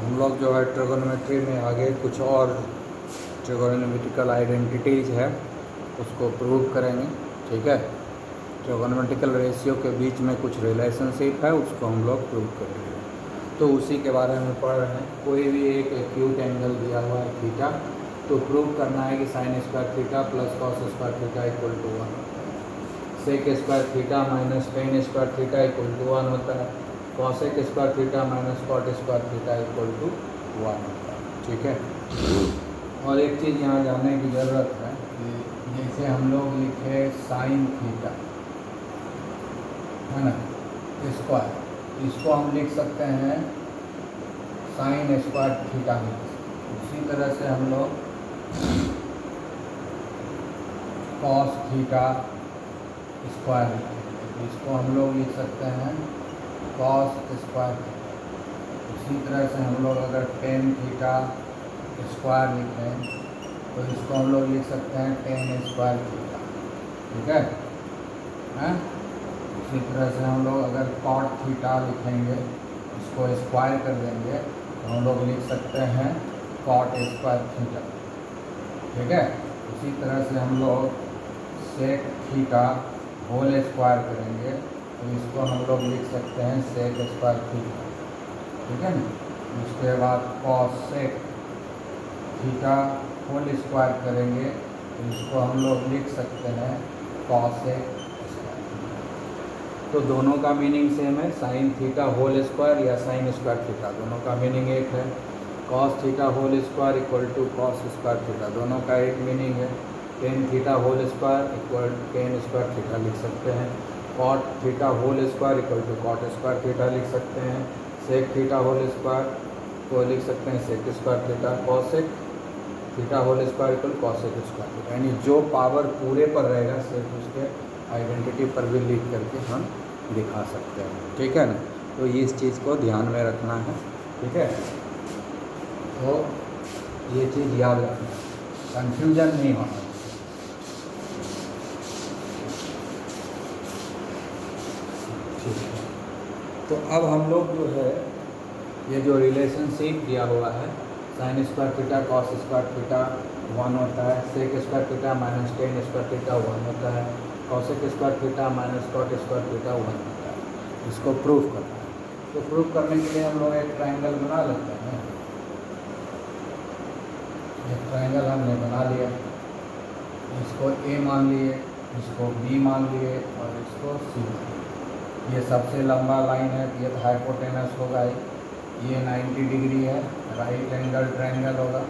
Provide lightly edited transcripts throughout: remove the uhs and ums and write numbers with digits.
हम लोग जो है ट्रिगोनोमेट्री में आगे कुछ और ट्रिगोनोमेट्रिकल आइडेंटिटीज़ है उसको प्रूव करेंगे। ठीक है, ट्रिगोनोमेट्रिकल रेशियो के बीच में कुछ रिलेशनशिप है उसको हम लोग प्रूव करेंगे। तो उसी के बारे में पढ़ रहे हैं। कोई भी एक एक्यूट एंगल दिया हुआ है थीटा, तो प्रूव करना है कि sine square theta plus cos square theta equal to 1 होता है। Sec square theta minus tan square theta equal to 1 होता है। Cosec square theta minus cot square theta equal to 1 होता है। ठीक है, और एक चीज़ यहाँ जानने की ज़रूरत है कि जैसे हम लोग लिखे साइन थीटा है ना स्क्वायर, इसको हम लिख सकते हैं साइन स्क्वायर थीटा में। उसी तरह से हम लोग कॉस थीटा स्क्वायर लिखेंगे, इसको हम लोग लिख सकते हैं कॉस स्क्वायर थीटा। उसी तरह से हम लोग अगर टेन थीटा स्क्वायर लिखें तो इसको हम लोग लिख सकते हैं टेन स्क्वायर थीटा। ठीक है, उसी तरह से हम लोग अगर कॉट थीटा लिखेंगे, इसको स्क्वायर कर देंगे तो हम लोग लिख सकते हैं कॉट स्क्वायर थीटा। ठीक है, उसी तरह से हम लोग सेक थीटा होल स्क्वायर करेंगे तो इसको हम लोग लिख सकते हैं सेक स्क्वायर थीटा। ठीक है ना, उसके बाद कॉसेक थीटा होल स्क्वायर करेंगे तो इसको हम लोग लिख सकते हैं कॉसेक स्क्वायर। तो दोनों का मीनिंग सेम है, साइन थीटा होल स्क्वायर या साइन स्क्वायर थीटा, दोनों का मीनिंग एक है। Cos theta whole square equal to cos square theta, दोनों का एक मीनिंग है। Tan theta whole square equal tan square theta लिख सकते हैं। Cot theta whole square equal to cot square theta लिख सकते हैं। सेक थीटा होल स्क्वायर को लिख सकते हैं sec square theta. Cosec theta whole square equal cosec square theta, यानी जो पावर पूरे पर रहेगा सिर्फ उसके आइडेंटिटी पर भी लिख करके हम दिखा सकते हैं। ठीक है ना, तो ये इस चीज़ को ध्यान में रखना है। ठीक है, तो ये चीज़ याद रखना, कंफ्यूजन नहीं होना। ठीक है, तो अब हम लोग जो है ये जो रिलेशनशिप दिया हुआ है sine square theta cos square theta 1 होता है। Sec square theta minus tan square theta 1 होता है। Cosec square theta minus cot square theta 1 होता है। इसको प्रूफ करना है। तो प्रूफ करने के लिए हम लोग एक ट्रायंगल बना लेते हैं। एक ट्रायंगल हमने बना लिया, इसको ए मान लिए, इसको बी मान लिए और इसको सी मान लिए। ये सबसे लंबा लाइन है, ये हाइपोटेनस होगा, ये 90 डिग्री है, राइट एंगल ट्रायंगल होगा,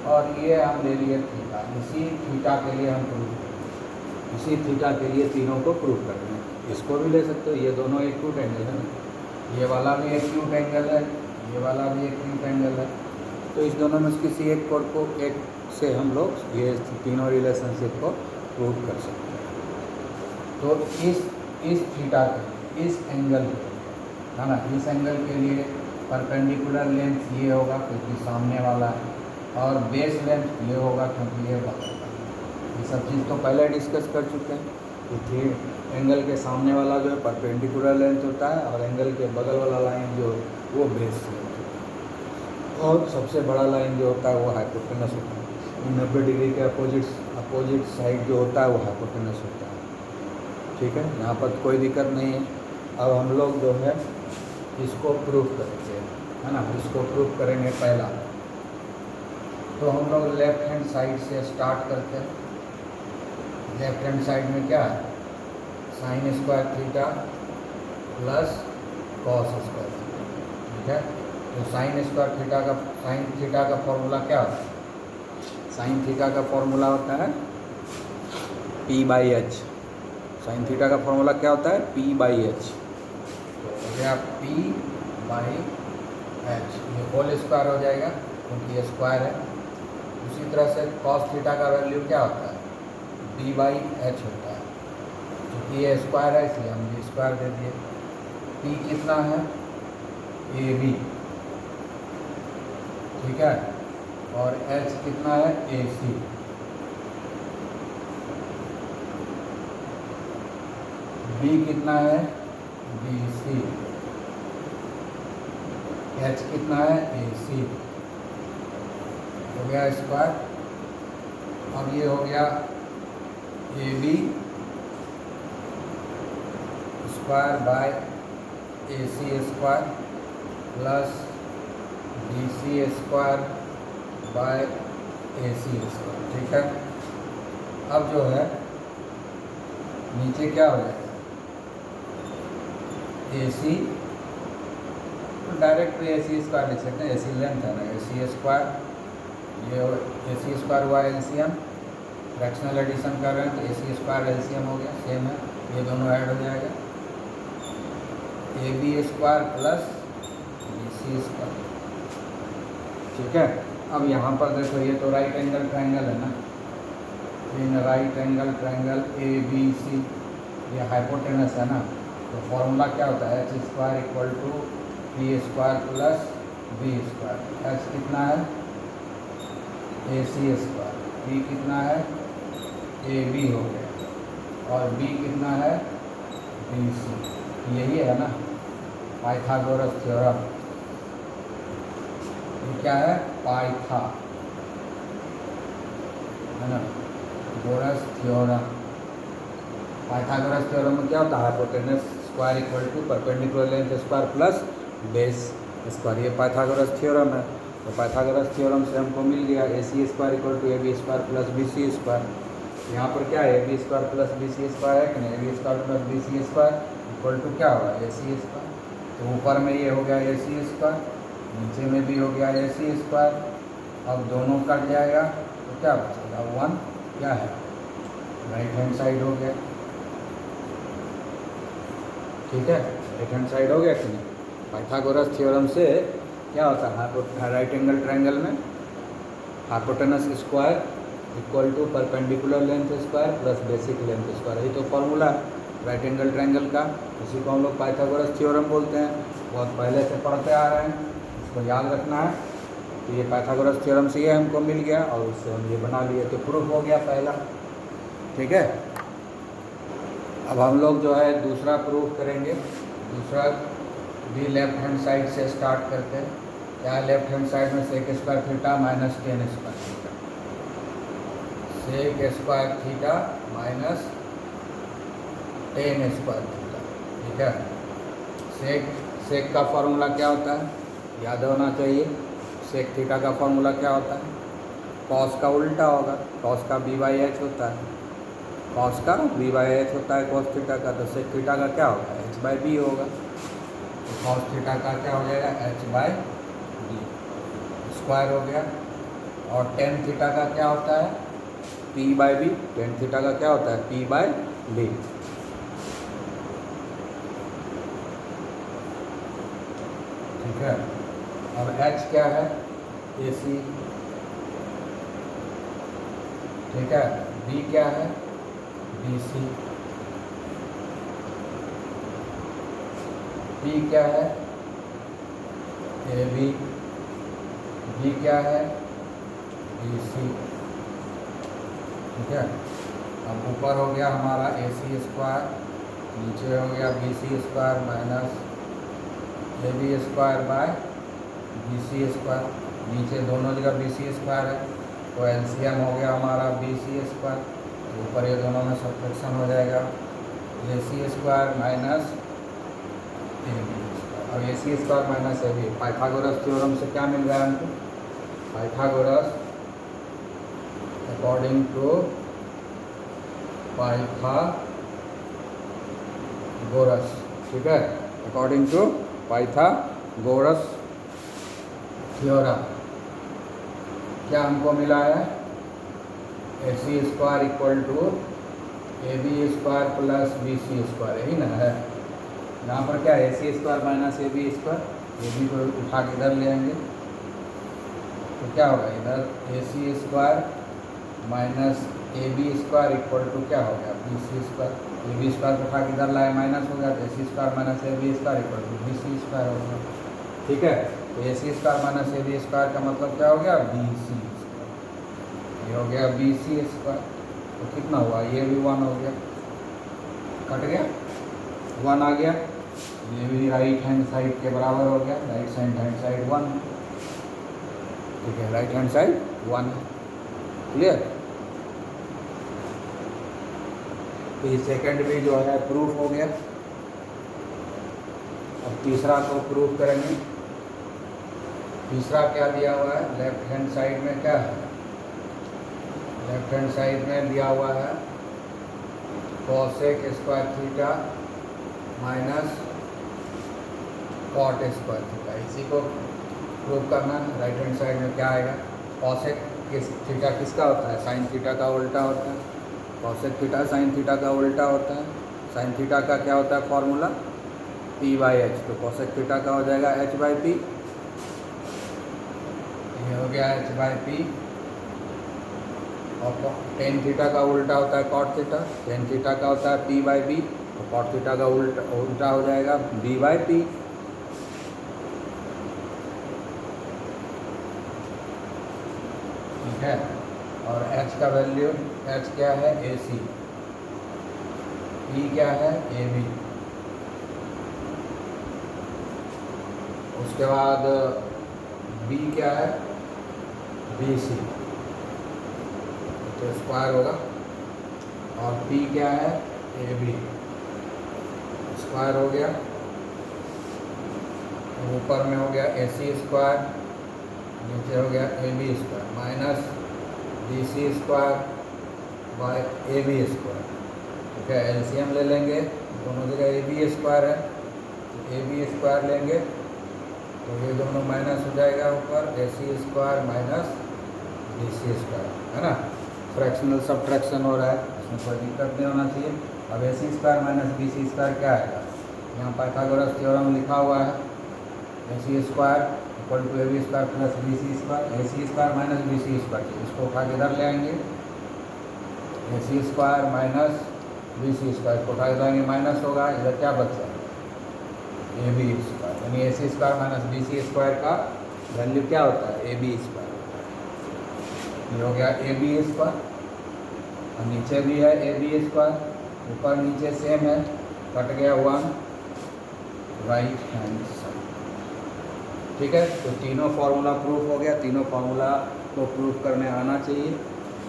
और ये हम ले लिए थीटा। इसी थीटा के लिए हम प्रूफ करेंगे, इसी थीटा के लिए तीनों को प्रूफ करेंगे। इसको भी ले सकते हो, ये दोनों एक्यूट एंगल है ना, ये वाला भी एक्यूट एंगल है, ये वाला भी एक्यूट एंगल है। तो इस दोनों में से किसी एक कोड को एक से हम लोग ये तीनों रिलेशनशिप को प्रूव कर सकते हैं। तो इस थीटा के लिए, इस एंगल के लिए है ना, इस एंगल के लिए परपेंडिकुलर लेंथ ये होगा क्योंकि सामने वाला है, और बेस लेंथ ये होगा क्योंकि ये बगल का है। ये सब चीज़ तो पहले डिस्कस कर चुके हैं कि थी एंगल के सामने वाला जो है परपेंडिकुलर लेंथ होता है और एंगल के बगल वाला लाइन जो वो बेस लेंथ होता है, और सबसे बड़ा लाइन जो होता है वो हाइपोटेनस होता है। 90 डिग्री के अपोजिट साइड जो होता है वो हाइपोटेनस होता है। ठीक है, यहाँ पर कोई दिक्कत नहीं है। अब हम लोग जो है इसको प्रूफ करेंगे, है ना, इसको प्रूफ करेंगे पहला। तो हम लोग लेफ्ट हैंड साइड से स्टार्ट करते हैं। लेफ्ट हैंड साइड में क्या है, sine square theta plus cos square theta. ठीक है, तो साइन थीटा का फॉर्मूला क्या होता है, साइन थीटा का फॉर्मूला होता है p/h। साइन थीटा का फॉर्मूला क्या होता है, p/h। तो हो गया p/h, ये होल स्क्वायर हो जाएगा क्योंकि ये स्क्वायर है। उसी तरह से कॉस थीटा का वैल्यू क्या होता है, d/h होता है। क्योंकि ये स्क्वायर है इसलिए हम ये स्क्वायर दे दिए। p कितना है, ab। ठीक है, और h कितना है, ac। b कितना है, bc। एच कितना है ए सी हो गया स्क्वायर। अब ये हो गया A B square by A C square plus B C square by A C square. ठीक है, अब जो है नीचे क्या हो जाएगा ए सी, तो डायरेक्ट ए सी स्क्वायर लिख सकते हैं, ए सी लेंथ है ना, ए सी स्क्वायर, ये ए सी स्क्वायर हुआ एलसीएम, फ्रैक्शनल एडिशन कर रहे हैं तो ए सी स्क्वायर एलसीएम हो गया, सेम है, ये दोनों ऐड हो जाएगा, A B square plus B C square. ठीक है, अब यहाँ पर देखो ये तो राइट एंगल ट्रायंगल है ना, in right angle triangle A B C, ये हाइपोटेनस है ना, तो फॉर्मूला क्या होता है H square equal to B square plus B square. H कितना है ए सी स्क्वायर, बी कितना है ए बी हो गया, और बी कितना है बी सी, यही है ना पाइथागोरस थ्योरम। ये क्या है पाइथा है ना, गोरस थ्योरम। पाइथागोरस थ्योरम में क्या होता है hypotenuse square equal to perpendicular length square plus base square, ये पाइथागोरस थ्योरम है। तो पाइथागोरस थ्योरम से हमको मिल गया A C square equal to A B square plus B C square. यहाँ पर क्या है A B square plus B C square है कि नहीं, A B square plus B C square equal to क्या होगा ए सी स्क्वायर, तो ऊपर में ये हो गया ए सी स्क्वायर, नीचे में भी हो गया ए सी स्क्वायर। अब दोनों कट जाएगा तो क्या बचेगा वन, क्या है राइट हैंड साइड हो गया। ठीक है, राइट हैंड साइड हो गया कि नहीं। पाइथागोरस थ्योरम से क्या होता है राइट एंगल ट्रायंगल में hypotenuse square equal to perpendicular length square plus basic length square, यही तो फॉर्मूला है राइट एंगल ट्रायंगल का, इसी को हम लोग पाइथागोरस थ्योरम बोलते हैं, बहुत पहले से पढ़ते आ रहे हैं, इसको याद रखना है। तो ये पाइथागोरस थ्योरम से ये हमको मिल गया और उससे हम ये बना लिए, तो प्रूफ हो गया पहला। ठीक है, अब हम लोग जो है दूसरा प्रूफ करेंगे। दूसरा भी लेफ्ट हैंड साइड से स्टार्ट करते हैं। क्या लेफ्ट हैंड साइड में sec square theta minus tan square theta, sec square theta minus tan square theta. ठीक है, सेक का फॉर्मूला क्या होता है याद होना चाहिए, सेक थीटा का फॉर्मूला क्या होता है, कॉस का उल्टा होगा, कॉस का बी बाई एच होता है, कॉस का बी बाई एच होता है कॉस थीटा का, तो सेक थीटा का क्या होगा एच बाई बी होगा, तो कॉस थीटा का क्या हो जाएगा एच बाई बी स्क्वायर हो गया। और टेन थीटा का क्या होता है P by B, tan theta का क्या होता है पी बाई बी। ठीक है, अब एच क्या है ए सी, ठीक है, बी क्या है बी सी, पी क्या है ए बी, बी क्या है बी सी। ठीक है, अब ऊपर हो गया हमारा ए सी स्क्वायर, नीचे हो गया B C square minus A B square by B C square, नीचे दोनों जगह बी सी स्क्वायर है तो एलसीएम हो गया हमारा बी सी स्क्वायर, तो ऊपर ये दोनों में सब्ट्रैक्शन हो जाएगा A C square minus A B square. और A C square minus A B Pythagoras theorem से क्या मिल रहा है हमको, पाइथागोरस अकॉर्डिंग टू पाइथागोरस। ठीक है, अकॉर्डिंग टू पाइथागोरस थ्योरम क्या हमको मिला है A C square equal to A B square plus B C square, यही ना है। यहाँ पर क्या है A C square minus A B square, A B को उठा के इधर ले आएंगे तो क्या होगा इधर A C square minus A B square equal to क्या हो गया B C square, A B square को उठा के इधर लाए माइनस हो गया तो A C square minus A B square equal to B C square हो गया। ठीक है, तो A C square minus A B square का मतलब क्या हो गया बी सी स्क्वायर, ये हो गया बी सी स्क्वायर, तो कितना हुआ ये भी वन हो गया, कट गया वन आ गया, ये भी राइट हैंड साइड के बराबर हो गया, राइट हैंड साइड 1, ठीक है, राइट हैंड साइड 1 है। क्लियर। तो ये सेकंड भी जो है प्रूफ हो गया। अब तीसरा को प्रूफ करेंगे। तीसरा क्या दिया हुआ है, लेफ्ट हैंड साइड में क्या है, लेफ्ट हैंड साइड में दिया हुआ है cosec square theta minus cot square theta. इसी को प्रूव करना है। राइट हैंड साइड में क्या आएगा, कॉसेक थीटा किसका होता है, साइन थीटा का उल्टा होता है। कॉसेक थीटा साइन थीटा का उल्टा होता है। साइन थीटा का क्या होता है फॉर्मूला, p/h। तो कॉसेक थीटा का हो जाएगा h/p। ये हो गया h/p। और टेन थीटा का उल्टा होता है कॉट थीटा, टेन थीटा का होता है p/b। तो कॉट थीटा का उल्टा हो जाएगा b/p। ठीक है। और h का वैल्यू, h क्या है AC, p क्या है AB। उसके बाद b क्या है BC, तो स्क्वायर होगा। और p क्या है AB, स्क्वायर हो गया। ऊपर में हो गया AC स्क्वायर, नीचे हो गया AB square minus BC square by AB square. ठीक है, एलसीएम ले लेंगे, दोनों जगह AB स्क्वायर है, तो AB स्क्वायर लेंगे तो ये दोनों माइनस हो जाएगा ऊपर, AC square minus BC square, है ना। फ्रैक्शनल सब्ट्रैक्शन हो रहा है, इसमें कोई दिक्कत नहीं होना चाहिए। अब AC square minus BC square क्या आएगा, यहाँ पाइथागोरस थ्योरम लिखा हुआ है, AC square equal to AB square plus BC square. AC square minus BC square, इसको उठा के इधर ले आएंगे, AC square minus BC square को उठा के लाएंगे, माइनस होगा, इधर क्या बचा AB स्क्वायर, यानी AC square minus BC square का वैल्यू क्या होता है AB स्क्वायर। ये हो गया AB स्क्वायर, और नीचे भी है AB स्क्वायर, ऊपर नीचे सेम है, कट गया 1 राइट हैंड साइड। ठीक है, तो तीनों फार्मूला प्रूफ हो गया। तीनों फार्मूला को प्रूफ करने आना चाहिए,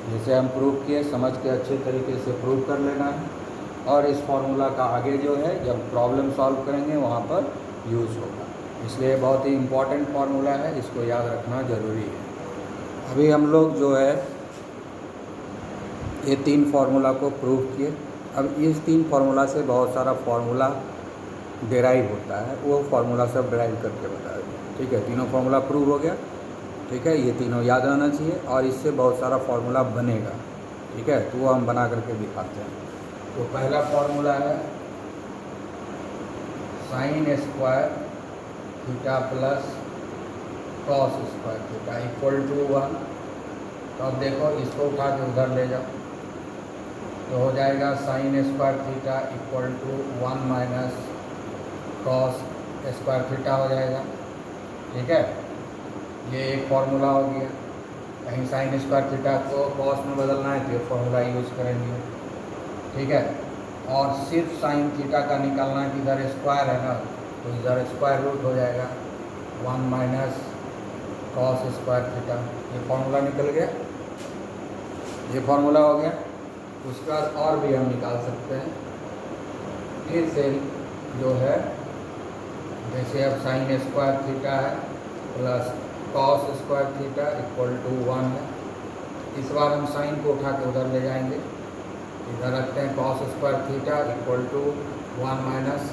जैसे हम प्रूफ किए समझ के अच्छे तरीके से प्रूफ कर लेना है। और इस फार्मूला का आगे जो है जब प्रॉब्लम सॉल्व करेंगे वहाँ पर यूज़ होगा, इसलिए बहुत ही इम्पॉर्टेंट फार्मूला है, इसको याद रखना ज़रूरी है। अभी हम लोग जो है ये 3 फार्मूला को प्रूव किए। अब इस 3 फार्मूला से बहुत सारा फार्मूला डेराइव होता है, वो फार्मूला सब डेराइव करके बता दें। ठीक है, तीनों फार्मूला प्रूव हो गया। ठीक है, ये तीनों याद रहना चाहिए, और इससे बहुत सारा फार्मूला बनेगा। ठीक है, तो वो हम बना करके दिखाते हैं। तो पहला फार्मूला है sine square theta plus cos square theta equal to 1। तो अब देखो इसको उठा के उधर ले जाओ, तो हो जाएगा sine square theta equal to 1 minus cos square theta हो जाएगा। ठीक है, ये एक फार्मूला हो गया। कहीं साइन स्क्वायर थीटा को कॉस में बदलना है तो ये फार्मूला यूज़ करेंगे। ठीक है, और सिर्फ साइन थीटा का निकालना है कि इधर स्क्वायर है ना, तो इधर स्क्वायर रूट हो जाएगा 1 माइनस कॉस स्क्वायर थीटा। ये फार्मूला निकल गया, ये फार्मूला हो गया। उसके बाद और भी हम निकाल सकते हैं। फिर से जो है जैसे अब साइन स्क्वायर थीटा है plus cos square theta equal to 1 है। इस बार हम साइन को उठा के उधर ले जाएंगे, इधर रखते हैं cos square theta equal to 1 minus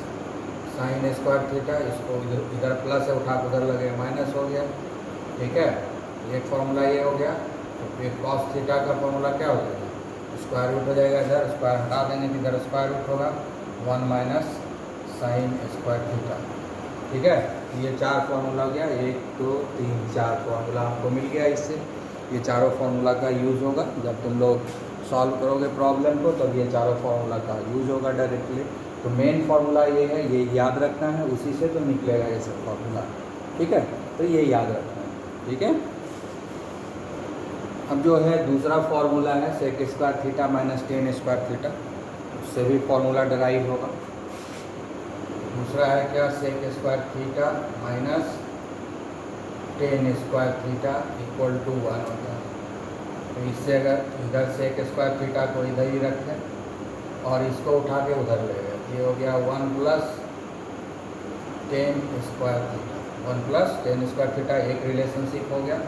sine square theta, इसको इधर प्लस है उठा के उधर लगे माइनस हो गया। ठीक है, एक फार्मूला ये हो गया। तो फिर कॉस थीटा का फार्मूला क्या हो जाएगा, स्क्वायर रूट हो जाएगा, इधर स्क्वायर हटा देंगे तो इधर स्क्वायर रूट होगा 1 माइनस साइन स्क्वायर थीटा। ठीक है, ये 4 फार्मूला हो गया, 1 2 3 4 फार्मूला हमको मिल गया। इससे ये चारों फार्मूला का यूज़ होगा जब तुम लोग सॉल्व करोगे प्रॉब्लम को, तब ये चारों फार्मूला का यूज़ होगा डायरेक्टली। तो मेन फार्मूला ये है, ये याद रखना है, उसी से तो निकलेगा ये सब फार्मूला। ठीक है, तो ये याद रखना है। ठीक है, अब जो है दूसरा फार्मूला है sec square theta minus tan square theta, उससे भी फार्मूला डराइव होगा। दूसरा है क्या, sec square theta minus tan square theta equal to 1 होता है। तो इससे अगर इधर सेक स्क्वायर थीटा को इधर ही रखें और इसको उठा के उधर ले गए, ये हो गया 1 plus tan square theta, 1 plus tan square theta एक रिलेशनशिप हो गया।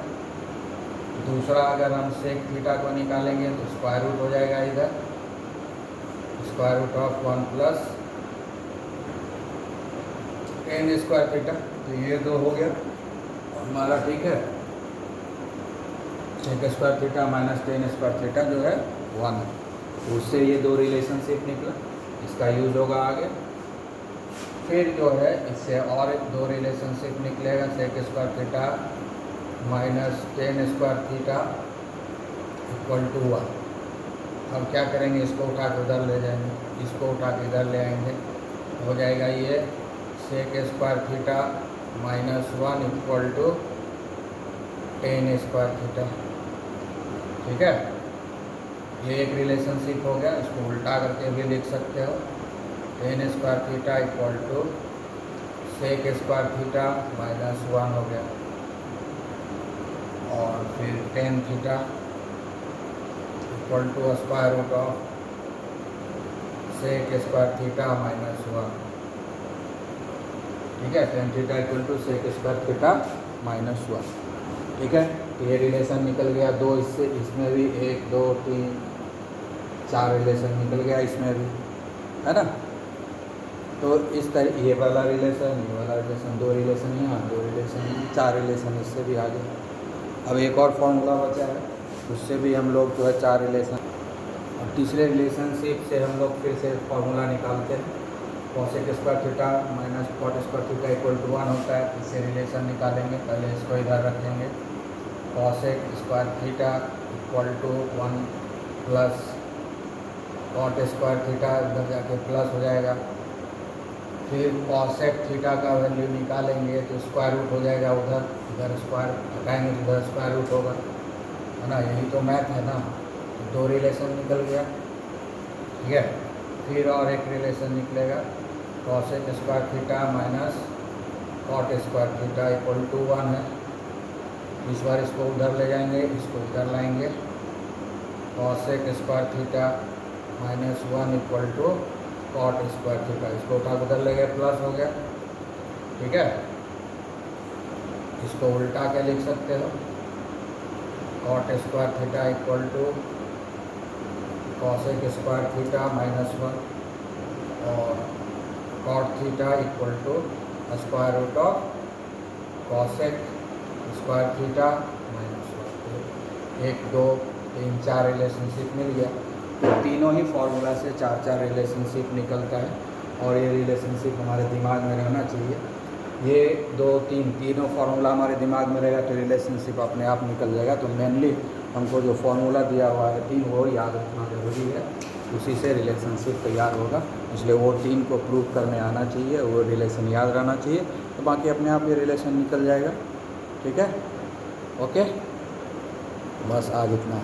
दूसरा अगर हम सेक थीटा को निकालेंगे तो स्क्वायर रूट हो जाएगा इधर, square root of 1 plus tan square theta. तो ये दो हो गया हमारा, ठीक है। Sec square theta minus tan square theta जो है 1 है, तो उससे ये दो रिलेशनशिप निकला, इसका यूज होगा आगे। फिर जो है इससे और एक दो रिलेशनशिप निकलेगा, sec square theta minus tan square theta equal to 1। अब क्या करेंगे, इसको उठा के उधर ले जाएंगे, इसको उठा के इधर ले आएंगे, हो जाएगा ये sec square theta minus 1 equal to tan square theta, ठीक है। ये एक रिलेशनशिप हो गया, इसको उल्टा करके भी लिख सकते हो, tan square theta equal to sec square theta minus 1 हो गया, और फिर tan theta equal to square root of sec square theta minus 1, ठीक है। Tan theta equal to sec square theta minus 1, ठीक है। तो ये रिलेशन निकल गया दो, इससे इसमें भी 1 2 3 4 रिलेशन निकल गया इसमें भी, है ना। तो इस तरह ये वाला रिलेशन, ये वाला रिलेशन, दो रिलेशन यहाँ, दो रिलेशन, 4 रिलेशन इससे भी आ गए। अब एक और फॉर्मूला बचा है, उससे भी हम लोग जो है 4 रिलेशन, और तीसरे रिलेशनशिप से हम लोग फिर से फॉर्मूला निकालते हैं, cosec square theta minus cot square theta equal to 1 होता है। इससे रिलेशन निकालेंगे, पहले इसको इधर रखेंगे, cosec square theta equal to 1 plus cot square theta, इधर जाके प्लस हो जाएगा। फिर कॉसेक थीटा का वैल्यू निकालेंगे तो स्क्वायर रूट हो जाएगा उधर, इधर स्क्वायर हटाएंगे तो इधर स्क्वायर रूट होगा, है ना। यही तो मैथ है ना। दो रिलेशन निकल गया, ठीक है। फिर और एक रिलेशन निकलेगा, cosec square theta minus cot square theta equal to 1 है। इस बार इसको उधर ले जाएंगे, इसको इधर लाएंगे, cosec square theta minus 1 equal to cot square theta, इसको उठा उधर ले गए, प्लस हो गया, ठीक है। इसको उल्टा के लिख सकते हो, cot square theta equal to cosec square theta minus 1 और cot theta equal to square root of cosec square theta minus 1। 1 2 3 4 relationship मिल गया। तो तीनों ही फार्मूला से 4 रिलेशनशिप निकलता है, और ये रिलेशनशिप हमारे दिमाग में रहना चाहिए। ये 2 3 तीनों फार्मूला हमारे दिमाग में रहेगा तो रिलेशनशिप अपने आप निकल जाएगा। तो मेनली हमको जो फार्मूला दिया हुआ है 3 वो याद रखना ज़रूरी है, उसी से रिलेशनशिप तैयार होगा। इसलिए वो 3 को प्रूव करने आना चाहिए, वो रिलेशन याद रहना चाहिए, तो बाकी अपने आप ये रिलेशन निकल जाएगा, ठीक है। ओके, बस आज इतना।